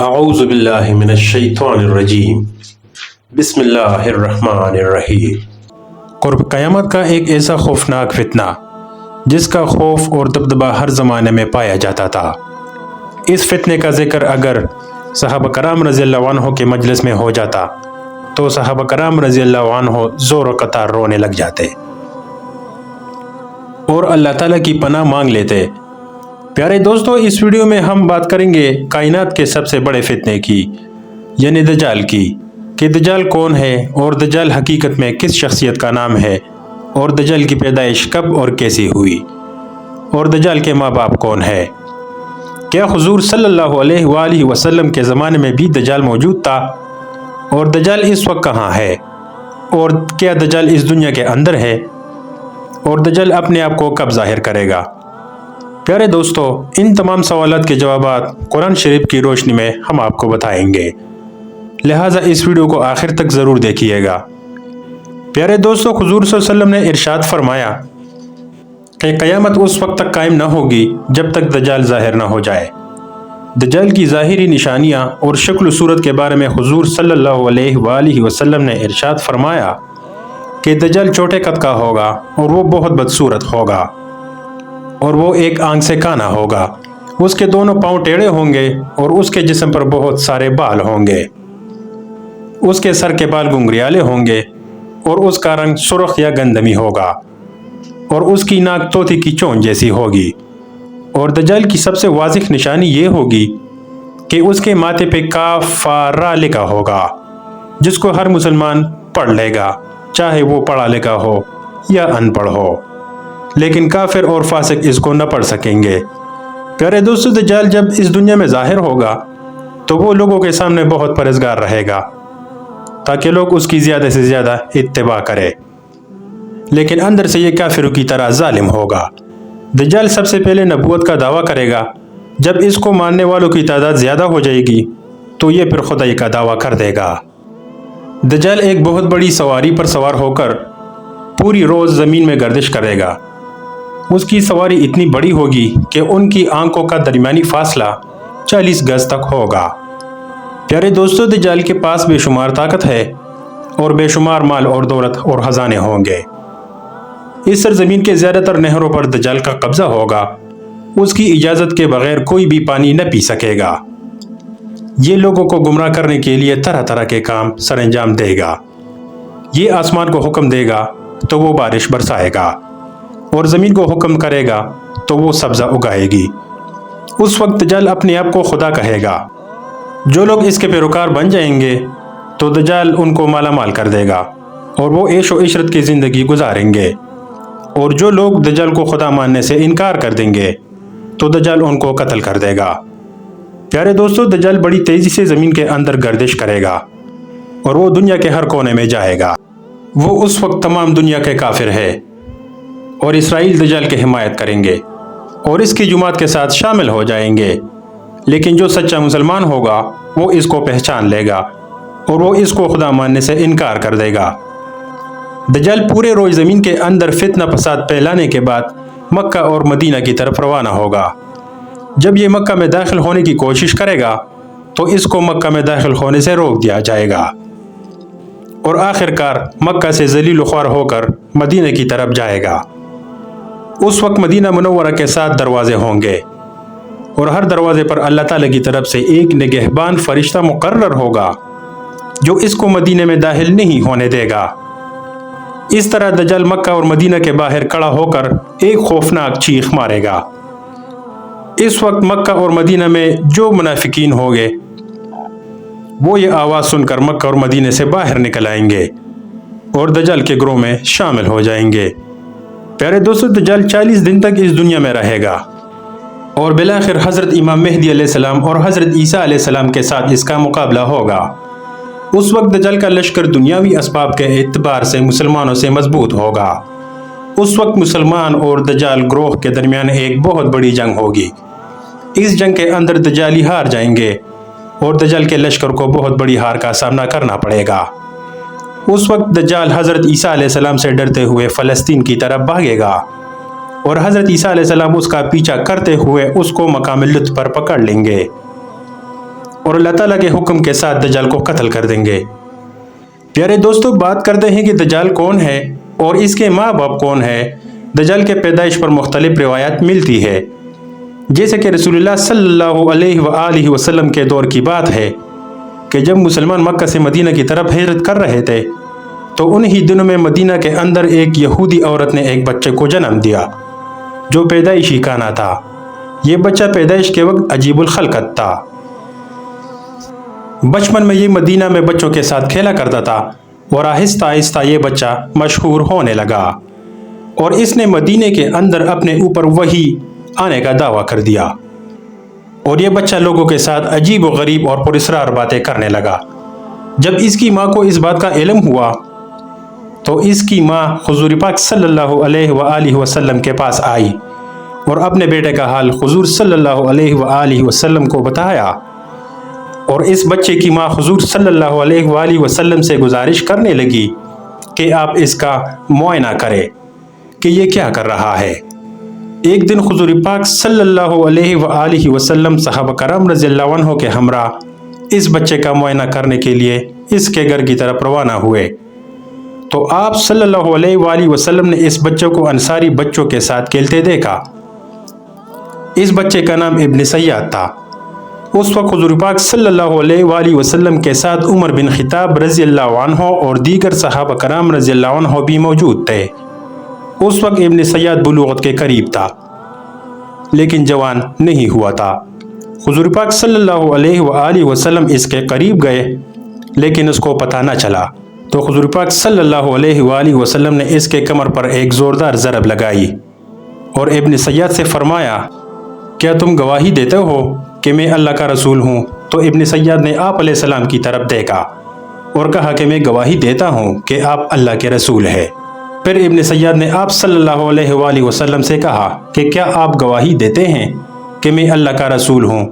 اعوذ باللہ من الشیطان الرجیم بسم اللہ الرحمن الرحیم۔ قرب قیامت کا ایک ایسا خوفناک فتنہ جس کا خوف اور دبدبہ ہر زمانے میں پایا جاتا تھا۔ اس فتنے کا ذکر اگر صحابہ کرام رضی اللہ عنہ کے مجلس میں ہو جاتا تو صحابہ کرام رضی اللہ عنہ زور و قطار رونے لگ جاتے اور اللہ تعالیٰ کی پناہ مانگ لیتے۔ پیارے دوستو، اس ویڈیو میں ہم بات کریں گے کائنات کے سب سے بڑے فتنے کی، یعنی دجال کی، کہ دجال کون ہے اور دجال حقیقت میں کس شخصیت کا نام ہے، اور دجال کی پیدائش کب اور کیسی ہوئی، اور دجال کے ماں باپ کون ہے۔ کیا حضور صلی اللہ علیہ وآلہ وسلم کے زمانے میں بھی دجال موجود تھا، اور دجال اس وقت کہاں ہے، اور کیا دجال اس دنیا کے اندر ہے، اور دجال اپنے آپ کو کب ظاہر کرے گا۔ پیارے دوستو، ان تمام سوالات کے جوابات قرآن شریف کی روشنی میں ہم آپ کو بتائیں گے، لہٰذا اس ویڈیو کو آخر تک ضرور دیکھیے گا۔ پیارے دوستو، حضور صلی اللہ علیہ وسلم نے ارشاد فرمایا کہ قیامت اس وقت تک قائم نہ ہوگی جب تک دجال ظاہر نہ ہو جائے۔ دجال کی ظاہری نشانیاں اور شکل و صورت کے بارے میں حضور صلی اللہ علیہ وآلہ وسلم نے ارشاد فرمایا کہ دجال چھوٹے قد کا ہوگا اور وہ بہت بدصورت ہوگا، اور وہ ایک آنکھ سے کانا ہوگا، اس کے دونوں پاؤں ٹیڑھے ہوں گے اور اس کے جسم پر بہت سارے بال ہوں گے، اس کے سر کے بال گنگریالے ہوں گے اور اس کا رنگ سرخ یا گندمی ہوگا، اور اس کی ناک طوطی کی چونچ جیسی ہوگی۔ اور دجال کی سب سے واضح نشانی یہ ہوگی کہ اس کے ماتھے پہ کاف فا را لکھا ہوگا، جس کو ہر مسلمان پڑھ لے گا، چاہے وہ پڑھا لکھا ہو یا ان پڑھ ہو، لیکن کافر اور فاسق اس کو نہ پڑھ سکیں گے۔ پیارے دوستو، دجال جب اس دنیا میں ظاہر ہوگا تو وہ لوگوں کے سامنے بہت پرہیزگار رہے گا تاکہ لوگ اس کی زیادہ سے زیادہ اتباع کریں، لیکن اندر سے یہ کافروں کی طرح ظالم ہوگا۔ دجال سب سے پہلے نبوت کا دعویٰ کرے گا، جب اس کو ماننے والوں کی تعداد زیادہ ہو جائے گی تو یہ پھر خدائی کا دعویٰ کر دے گا۔ دجال ایک بہت بڑی سواری پر سوار ہو کر پوری روز زمین میں گردش کرے گا۔ اس کی سواری اتنی بڑی ہوگی کہ ان کی آنکھوں کا درمیانی فاصلہ 40 گز تک ہوگا۔ پیارے دوستو، دجال کے پاس بے شمار طاقت ہے اور بے شمار مال اور دولت اور خزانے ہوں گے۔ اس سرزمین کے زیادہ تر نہروں پر دجال کا قبضہ ہوگا، اس کی اجازت کے بغیر کوئی بھی پانی نہ پی سکے گا۔ یہ لوگوں کو گمراہ کرنے کے لیے طرح طرح کے کام سر انجام دے گا۔ یہ آسمان کو حکم دے گا تو وہ بارش برسائے گا، اور زمین کو حکم کرے گا تو وہ سبزہ اگائے گی۔ اس وقت دجال اپنے آپ کو خدا کہے گا۔ جو لوگ اس کے پیروکار بن جائیں گے تو دجال ان کو مالا مال کر دے گا اور وہ عیش و عشرت کی زندگی گزاریں گے، اور جو لوگ دجال کو خدا ماننے سے انکار کر دیں گے تو دجال ان کو قتل کر دے گا۔ پیارے دوستو، دجال بڑی تیزی سے زمین کے اندر گردش کرے گا اور وہ دنیا کے ہر کونے میں جائے گا۔ وہ اس وقت تمام دنیا کے کافر ہے اور اسرائیل دجال کی حمایت کریں گے اور اس کی جماعت کے ساتھ شامل ہو جائیں گے، لیکن جو سچا مسلمان ہوگا وہ اس کو پہچان لے گا اور وہ اس کو خدا ماننے سے انکار کر دے گا۔ دجال پورے روز زمین کے اندر فتنہ فساد پھیلانے کے بعد مکہ اور مدینہ کی طرف روانہ ہوگا۔ جب یہ مکہ میں داخل ہونے کی کوشش کرے گا تو اس کو مکہ میں داخل ہونے سے روک دیا جائے گا، اور آخر کار مکہ سے ذلیل و خوار ہو کر مدینہ کی طرف جائے گا۔ اس وقت مدینہ منورہ کے 7 دروازے ہوں گے، اور ہر دروازے پر اللہ تعالیٰ کی طرف سے ایک نگہبان فرشتہ مقرر ہوگا جو اس کو مدینہ میں داخل نہیں ہونے دے گا۔ اس طرح دجال مکہ اور مدینہ کے باہر کھڑا ہو کر ایک خوفناک چیخ مارے گا۔ اس وقت مکہ اور مدینہ میں جو منافقین ہوں گے وہ یہ آواز سن کر مکہ اور مدینہ سے باہر نکل آئیں گے اور دجال کے گروہ میں شامل ہو جائیں گے۔ پیارے دوستو، دجال 40 دن تک اس دنیا میں رہے گا اور بالآخر حضرت امام مہدی علیہ السلام اور حضرت عیسیٰ علیہ السلام کے ساتھ اس کا مقابلہ ہوگا۔ اس وقت دجال کا لشکر دنیاوی اسباب کے اعتبار سے مسلمانوں سے مضبوط ہوگا۔ اس وقت مسلمان اور دجال گروہ کے درمیان ایک بہت بڑی جنگ ہوگی۔ اس جنگ کے اندر دجالی ہار جائیں گے اور دجال کے لشکر کو بہت بڑی ہار کا سامنا کرنا پڑے گا۔ اس وقت دجال حضرت عیسیٰ علیہ السلام سے ڈرتے ہوئے فلسطین کی طرف بھاگے گا، اور حضرت عیسیٰ علیہ السلام اس کا پیچھا کرتے ہوئے اس کو مقام لطف پر پکڑ لیں گے۔ اور اللہ تعالیٰ کے حکم کے ساتھ دجال کو قتل کر دیں گے۔ پیارے دوستو، بات کرتے ہیں کہ دجال کون ہے اور اس کے ماں باپ کون ہے۔ دجال کے پیدائش پر مختلف روایات ملتی ہے، جیسے کہ رسول اللہ صلی اللہ علیہ وآلہ وسلم کے دور کی بات ہے کہ جب مسلمان مکہ سے مدینہ کی طرف ہجرت کر رہے تھے تو انہی دنوں میں مدینہ کے اندر ایک یہودی عورت نے ایک بچے کو جنم دیا جو پیدائشی کانا تھا۔ یہ بچہ پیدائش کے وقت عجیب الخلقت تھا۔ بچپن میں یہ مدینہ میں بچوں کے ساتھ کھیلا کرتا تھا اور آہستہ آہستہ یہ بچہ مشہور ہونے لگا اور اس نے مدینے کے اندر اپنے اوپر وحی آنے کا دعویٰ کر دیا اور یہ بچہ لوگوں کے ساتھ عجیب و غریب اور پراسرار باتیں کرنے لگا۔ جب اس کی ماں کو اس بات کا علم ہوا تو اس کی ماں حضور پاک صلی اللہ علیہ وآلہ وسلم کے پاس آئی اور اپنے بیٹے کا حال حضور صلی اللہ علیہ وآلہ وسلم کو بتایا، اور اس بچے کی ماں حضور صلی اللہ علیہ وآلہ وسلم سے گزارش کرنے لگی کہ آپ اس کا معائنہ کریں کہ یہ کیا کر رہا ہے۔ ایک دن حضور پاک صلی اللہ علیہ وآلہ وسلم صحابہ کرام رضی اللہ عنہ کے ہمراہ اس بچے کا معائنہ کرنے کے لیے اس کے گھر کی طرف روانہ ہوئے تو آپ صلی اللہ علیہ وآلہ وسلم نے اس بچے کو انصاری بچوں کے ساتھ کھیلتے دیکھا۔ اس بچے کا نام ابن سیاد تھا۔ اس وقت حضور پاک صلی اللہ علیہ وآلہ وسلم کے ساتھ عمر بن خطاب رضی اللہ عنہ اور دیگر صحابہ کرام رضی اللہ عنہ بھی موجود تھے۔ اس وقت ابن سیاد بلوغت کے قریب تھا لیکن جوان نہیں ہوا تھا۔ حضور پاک صلی اللہ علیہ وآلہ وسلم اس کے قریب گئے لیکن اس کو پتہ نہ چلا تو حضور پاک صلی اللہ علیہ وآلہ وسلم نے اس کے کمر پر ایک زوردار ضرب لگائی اور ابن سیاد سے فرمایا، کیا تم گواہی دیتے ہو کہ میں اللہ کا رسول ہوں؟ تو ابن سیاد نے آپ علیہ السلام کی طرف دیکھا اور کہا کہ میں گواہی دیتا ہوں کہ آپ اللہ کے رسول ہیں۔ پھر ابن سیاد نے آپ صلی اللہ علیہ وآلہ وسلم سے کہا کہ کیا آپ گواہی دیتے ہیں کہ میں اللہ کا رسول ہوں؟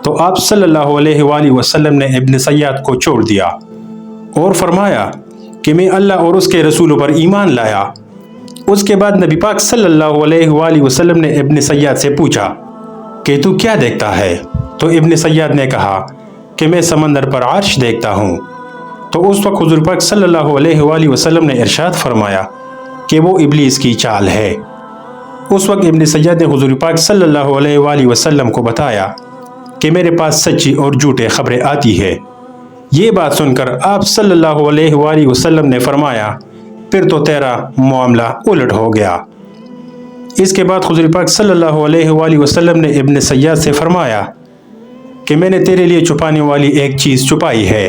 تو آپ صلی اللہ علیہ وآلہ وسلم نے ابن سیاد کو چھوڑ دیا اور فرمایا کہ میں اللہ اور اس کے رسولوں پر ایمان لایا۔ اس کے بعد نبی پاک صلی اللہ علیہ وآلہ وسلم نے ابن سیاد سے پوچھا کہ تو کیا دیکھتا ہے؟ تو ابن سیاد نے کہا کہ میں سمندر پر عرش دیکھتا ہوں۔ تو اس وقت حضور پاک صلی اللہ علیہ وآلہ وسلم نے ارشاد فرمایا کہ وہ ابلیس کی چال ہے۔ اس وقت ابن سیاد نے حضور پاک صلی اللہ علیہ وآلہ وسلم کو بتایا کہ میرے پاس سچی اور جھوٹے خبریں آتی ہے۔ یہ بات سن کر آپ صلی اللہ علیہ وآلہ وسلم نے فرمایا، پھر تو تیرا معاملہ الٹ ہو گیا۔ اس کے بعد حضور پاک صلی اللہ علیہ وآلہ وسلم نے ابن سیاد سے فرمایا کہ میں نے تیرے لیے چھپانے والی ایک چیز چھپائی ہے۔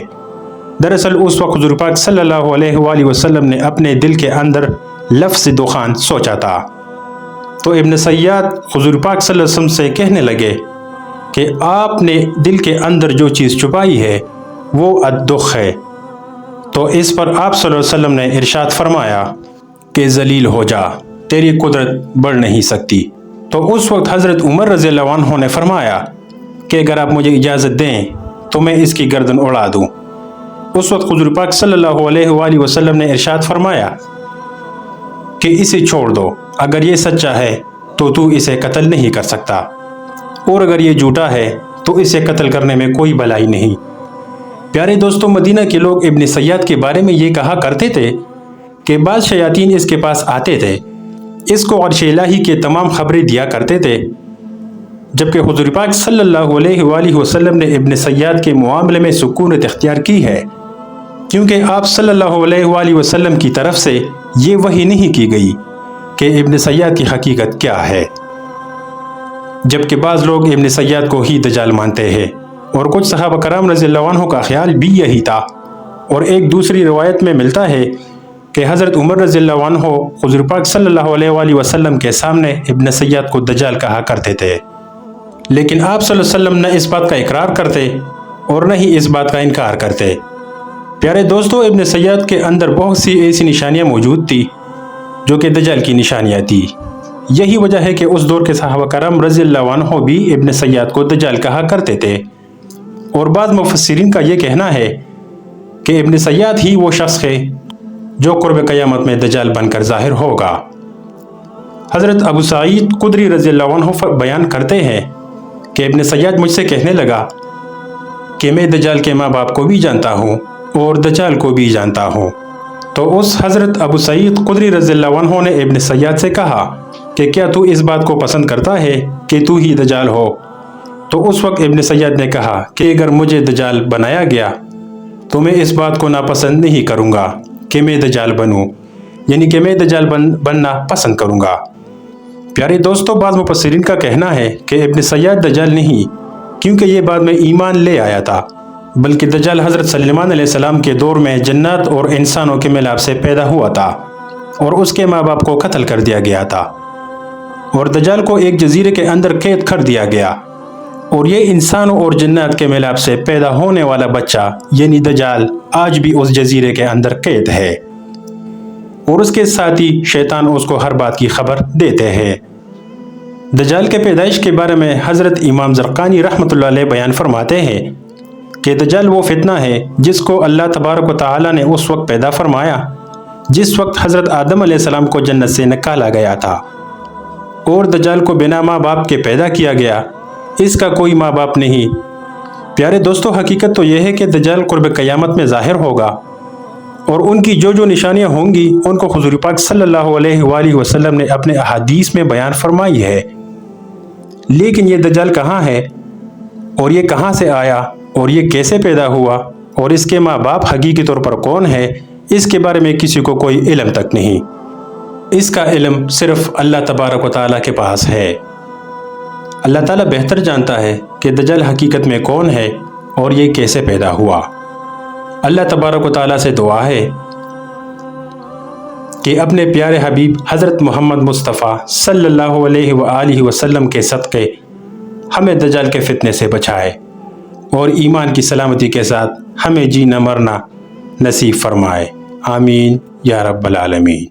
دراصل اس وقت حضور پاک صلی اللہ علیہ وآلہ وسلم نے اپنے دل کے اندر لفظ دخان سوچا تھا۔ تو ابن سیاد حضور پاک صلی اللہ علیہ وسلم سے کہنے لگے کہ آپ نے دل کے اندر جو چیز چھپائی ہے وہ الدخ ہے۔ تو اس پر آپ صلی اللہ علیہ وسلم نے ارشاد فرمایا کہ ذلیل ہو جا، تیری قدرت بڑھ نہیں سکتی۔ تو اس وقت حضرت عمر رضی اللہ عنہ نے فرمایا کہ اگر آپ مجھے اجازت دیں تو میں اس کی گردن اڑا دوں۔ اس وقت حضور پاک صلی اللہ علیہ وآلہ وسلم نے ارشاد فرمایا کہ اسے چھوڑ دو، اگر یہ سچا ہے تو اسے قتل نہیں کر سکتا، اور اگر یہ جھوٹا ہے تو اسے قتل کرنے میں کوئی بھلائی نہیں۔ پیارے دوستو، مدینہ کے لوگ ابن سیاد کے بارے میں یہ کہا کرتے تھے کہ بعض شیاطین اس کے پاس آتے تھے، اس کو عرش الہی کے تمام خبریں دیا کرتے تھے، جبکہ حضور پاک صلی اللہ علیہ وآلہ وسلم نے ابن سیاد کے معاملے میں سکونت اختیار کی ہے، کیونکہ آپ صلی اللہ علیہ وآلہ وسلم کی طرف سے یہ وحی نہیں کی گئی کہ ابن سیاد کی حقیقت کیا ہے۔ جبکہ بعض لوگ ابن سیاد کو ہی دجال مانتے ہیں، اور کچھ صحابہ کرام رضی اللہ عنہ کا خیال بھی یہی تھا۔ اور ایک دوسری روایت میں ملتا ہے کہ حضرت عمر رضی اللہ عنہ حضور پاک صلی اللہ علیہ وآلہ وسلم کے سامنے ابن سیاد کو دجال کہا کرتے تھے، لیکن آپ صلی اللہ علیہ وسلم نہ اس بات کا اقرار کرتے اور نہ ہی اس بات کا انکار کرتے۔ پیارے دوستو، ابن سیاد کے اندر بہت سی ایسی نشانیاں موجود تھی جو کہ دجال کی نشانیاں تھی۔ یہی وجہ ہے کہ اس دور کے صحابہ کرام رضی اللہ عنہ بھی ابن سیاد کو دجال کہا کرتے تھے، اور بعض مفسرین کا یہ کہنا ہے کہ ابن سیاد ہی وہ شخص ہے جو قرب قیامت میں دجال بن کر ظاہر ہوگا۔ حضرت ابو سعید خدری رضی اللہ عنہ بیان کرتے ہیں کہ ابن سیاد مجھ سے کہنے لگا کہ میں دجال کے ماں باپ کو بھی جانتا ہوں اور دجال کو بھی جانتا ہوں۔ تو اس حضرت ابو سعید خدری رضی اللہ عنہ نے ابن سیاد سے کہا کہ کیا تو اس بات کو پسند کرتا ہے کہ تو ہی دجال ہو؟ تو اس وقت ابن سیاد نے کہا کہ اگر مجھے دجال بنایا گیا تو میں اس بات کو ناپسند نہیں کروں گا کہ میں دجال بنوں، یعنی کہ میں دجال بننا پسند کروں گا۔ پیارے دوستو، بعض مفسرین کا کہنا ہے کہ ابن سیاد دجال نہیں، کیونکہ یہ بعد میں ایمان لے آیا تھا، بلکہ دجال حضرت سلیمان علیہ السلام کے دور میں جنات اور انسانوں کے ملاپ سے پیدا ہوا تھا اور اس کے ماں باپ کو قتل کر دیا گیا تھا، اور دجال کو ایک جزیرے کے اندر قید کر دیا گیا، اور یہ انسانوں اور جنات کے ملاپ سے پیدا ہونے والا بچہ یعنی دجال آج بھی اس جزیرے کے اندر قید ہے، اور اس کے ساتھی شیطان اس کو ہر بات کی خبر دیتے ہیں۔ دجال کے پیدائش کے بارے میں حضرت امام زرقانی رحمۃ اللہ علیہ بیان فرماتے ہیں کہ دجال وہ فتنہ ہے جس کو اللہ تبارک و تعالی نے اس وقت پیدا فرمایا جس وقت حضرت آدم علیہ السلام کو جنت سے نکالا گیا تھا، اور دجال کو بنا ماں باپ کے پیدا کیا گیا، اس کا کوئی ماں باپ نہیں۔ پیارے دوستو، حقیقت تو یہ ہے کہ دجال قرب قیامت میں ظاہر ہوگا، اور ان کی جو نشانیاں ہوں گی ان کو حضور پاک صلی اللہ علیہ وآلہ وسلم نے اپنے احادیث میں بیان فرمائی ہے۔ لیکن یہ دجال کہاں ہے، اور یہ کہاں سے آیا، اور یہ کیسے پیدا ہوا، اور اس کے ماں باپ حقیقی طور پر کون ہے، اس کے بارے میں کسی کو کوئی علم تک نہیں۔ اس کا علم صرف اللہ تبارک و تعالیٰ کے پاس ہے۔ اللہ تعالیٰ بہتر جانتا ہے کہ دجال حقیقت میں کون ہے اور یہ کیسے پیدا ہوا۔ اللہ تبارک و تعالیٰ سے دعا ہے کہ اپنے پیارے حبیب حضرت محمد مصطفیٰ صلی اللہ علیہ وآلہ وسلم کے صدقے ہمیں دجال کے فتنے سے بچائے اور ایمان کی سلامتی کے ساتھ ہمیں جینا مرنا نصیب فرمائے۔ آمین یا رب العالمین۔